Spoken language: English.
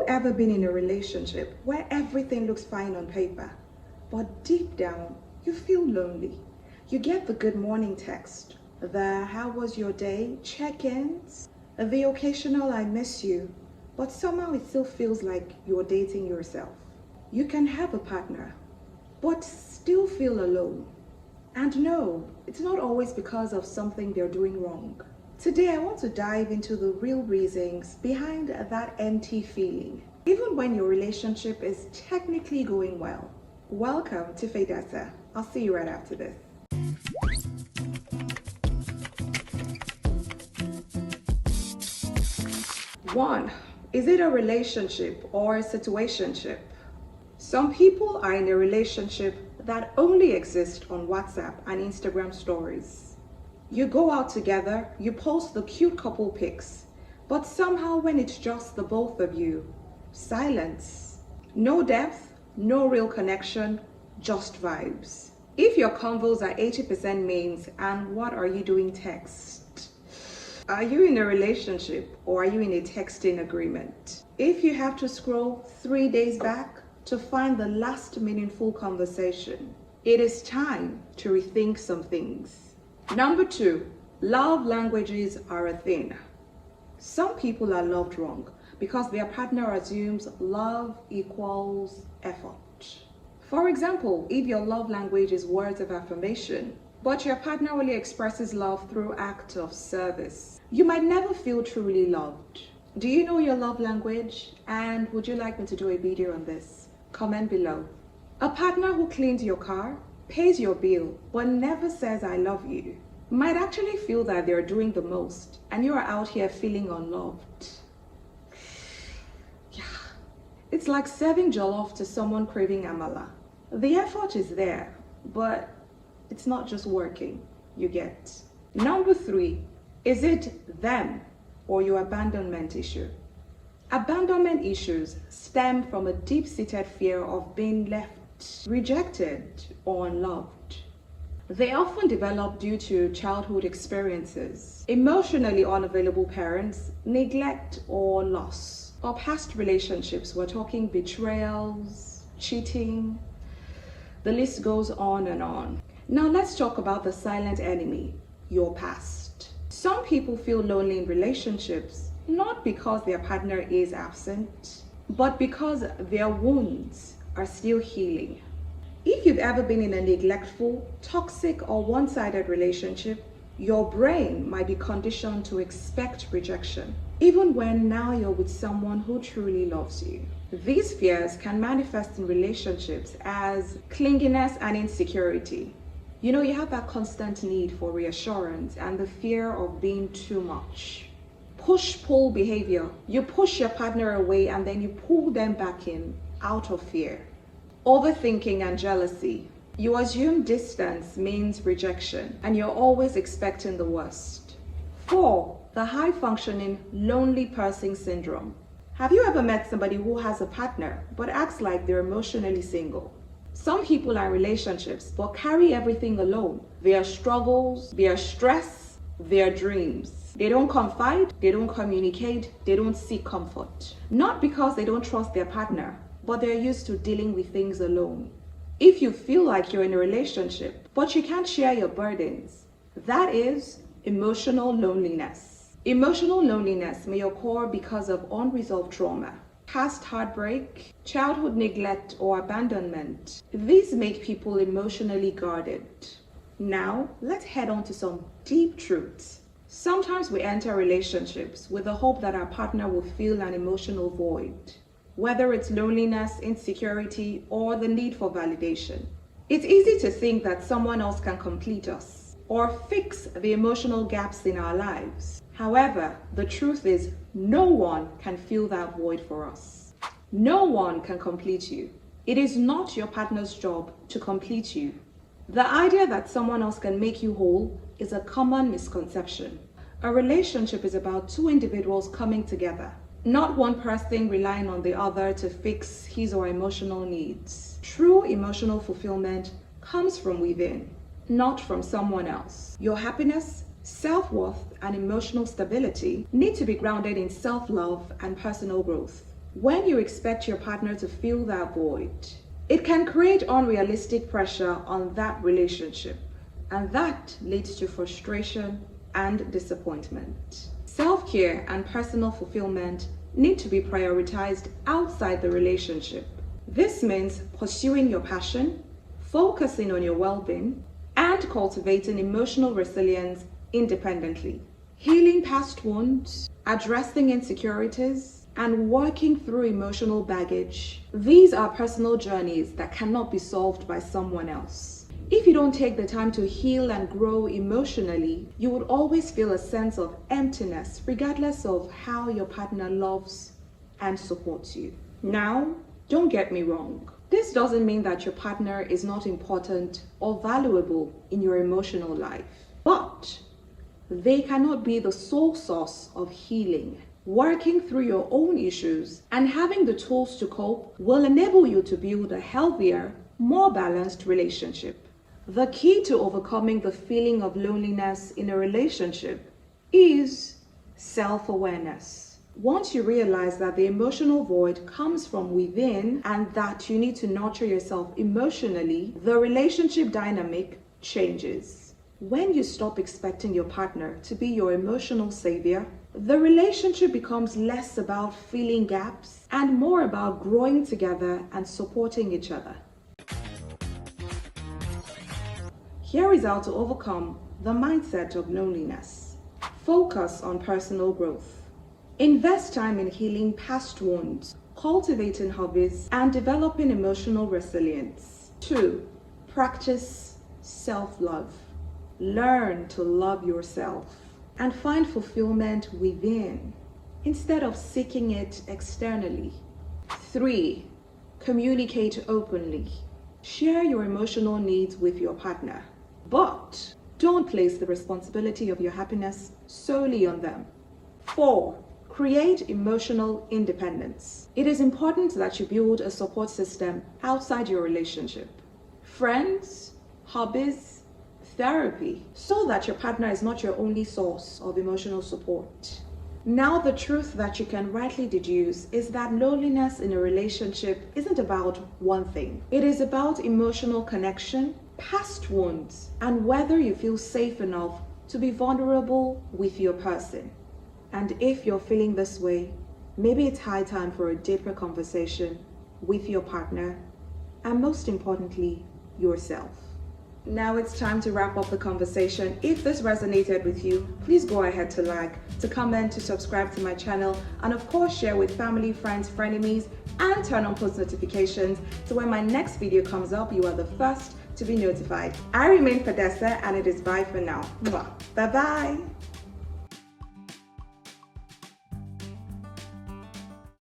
ever been in a relationship where everything looks fine on paper, but deep down, you feel lonely? You get the good morning text, the how was your day check-ins, the occasional I miss you, but somehow it still feels like you're dating yourself. You can have a partner, but still feel alone. And no, it's not always because of something they're doing wrong. Today, I want to dive into the real reasons behind that empty feeling, even when your relationship is technically going well. Welcome to FAYDESSA. I'll see you right after this. One, is it a relationship or a situationship? Some people are in a relationship that only exists on WhatsApp and Instagram stories. You go out together, you post the cute couple pics, but somehow when it's just the both of you, silence. No depth, no real connection, just vibes. If your convos are 80% memes and what are you doing text? Are you in a relationship or are you in a texting agreement? If you have to scroll 3 days back to find the last meaningful conversation, it is time to rethink some things. Number 2, love languages are a thing. Some people are loved wrong because their partner assumes love equals effort. For example, if your love language is words of affirmation, but your partner only expresses love through acts of service, you might never feel truly loved. Do you know your love language? And would you like me to do a video on this? Comment below. A partner who cleans your car, pays your bill, but never says I love you, might actually feel that they're doing the most and you are out here feeling unloved. Yeah, it's like serving jollof to someone craving amala. The effort is there, but it's not just working, you get. Number 3, is it them or your abandonment issue? Abandonment issues stem from a deep-seated fear of being left, rejected, or unloved. They often develop due to childhood experiences, emotionally unavailable parents, neglect or loss, or past relationships. We're talking betrayals, cheating, the list goes on and on. Now let's talk about the silent enemy, your past. Some people feel lonely in relationships, not because their partner is absent, but because their wounds are still healing. If you've ever been in a neglectful, toxic, or one-sided relationship, your brain might be conditioned to expect rejection, even when now you're with someone who truly loves you. These fears can manifest in relationships as clinginess and insecurity. You know, you have that constant need for reassurance and the fear of being too much. Push-pull behavior. You push your partner away and then you pull them back in out of fear. Overthinking and jealousy. You assume distance means rejection and you're always expecting the worst. 4, the high-functioning lonely person syndrome. Have you ever met somebody who has a partner but acts like they're emotionally single? Some people are in relationships but carry everything alone. Their struggles, their stress, their dreams. They don't confide, they don't communicate, they don't seek comfort. Not because they don't trust their partner, but they're used to dealing with things alone. If you feel like you're in a relationship, but you can't share your burdens, that is emotional loneliness. Emotional loneliness may occur because of unresolved trauma, past heartbreak, childhood neglect, or abandonment. These make people emotionally guarded. Now, let's head on to some deep truths. Sometimes we enter relationships with the hope that our partner will fill an emotional void, whether it's loneliness, insecurity, or the need for validation. It's easy to think that someone else can complete us or fix the emotional gaps in our lives. However, the truth is no one can fill that void for us. No one can complete you. It is not your partner's job to complete you. The idea that someone else can make you whole is a common misconception. A relationship is about 2 individuals coming together, not one person relying on the other to fix his or her emotional needs. True emotional fulfillment comes from within, not from someone else. Your happiness, self-worth, and emotional stability need to be grounded in self-love and personal growth. when you expect your partner to fill that void, it can create unrealistic pressure on that relationship, and that leads to frustration and disappointment. Self-care and personal fulfillment need to be prioritized outside the relationship. This means pursuing your passion, focusing on your well-being, and cultivating emotional resilience independently. Healing past wounds, addressing insecurities, and working through emotional baggage. These are personal journeys that cannot be solved by someone else. If you don't take the time to heal and grow emotionally, you would always feel a sense of emptiness, regardless of how your partner loves and supports you. Now, don't get me wrong. This doesn't mean that your partner is not important or valuable in your emotional life, but they cannot be the sole source of healing. Working through your own issues and having the tools to cope will enable you to build a healthier, more balanced relationship. The key to overcoming the feeling of loneliness in a relationship is self-awareness. Once you realize that the emotional void comes from within and that you need to nurture yourself emotionally, the relationship dynamic changes. When you stop expecting your partner to be your emotional savior, the relationship becomes less about filling gaps and more about growing together and supporting each other. Here is how to overcome the mindset of loneliness. Focus on personal growth. Invest time in healing past wounds, cultivating hobbies, and developing emotional resilience. 2. Practice self-love. Learn to love yourself and find fulfillment within instead of seeking it externally. 3. Communicate openly. Share your emotional needs with your partner, but don't place the responsibility of your happiness solely on them. 4. Create emotional independence. It is important that you build a support system outside your relationship. Friends, hobbies, therapy, so that your partner is not your only source of emotional support. Now, the truth that you can rightly deduce is that loneliness in a relationship isn't about one thing. It is about emotional connection, past wounds, and whether you feel safe enough to be vulnerable with your person. And if you're feeling this way, maybe it's high time for a deeper conversation with your partner, and most importantly, yourself. Now it's time to wrap up the conversation. If this resonated with you, please go ahead to like, to comment, to subscribe to my channel, and of course share with family, friends, frenemies, and turn on post notifications so when my next video comes up, you are the first to be notified. I remain FAYDESSA, and it is bye for now. Bye bye.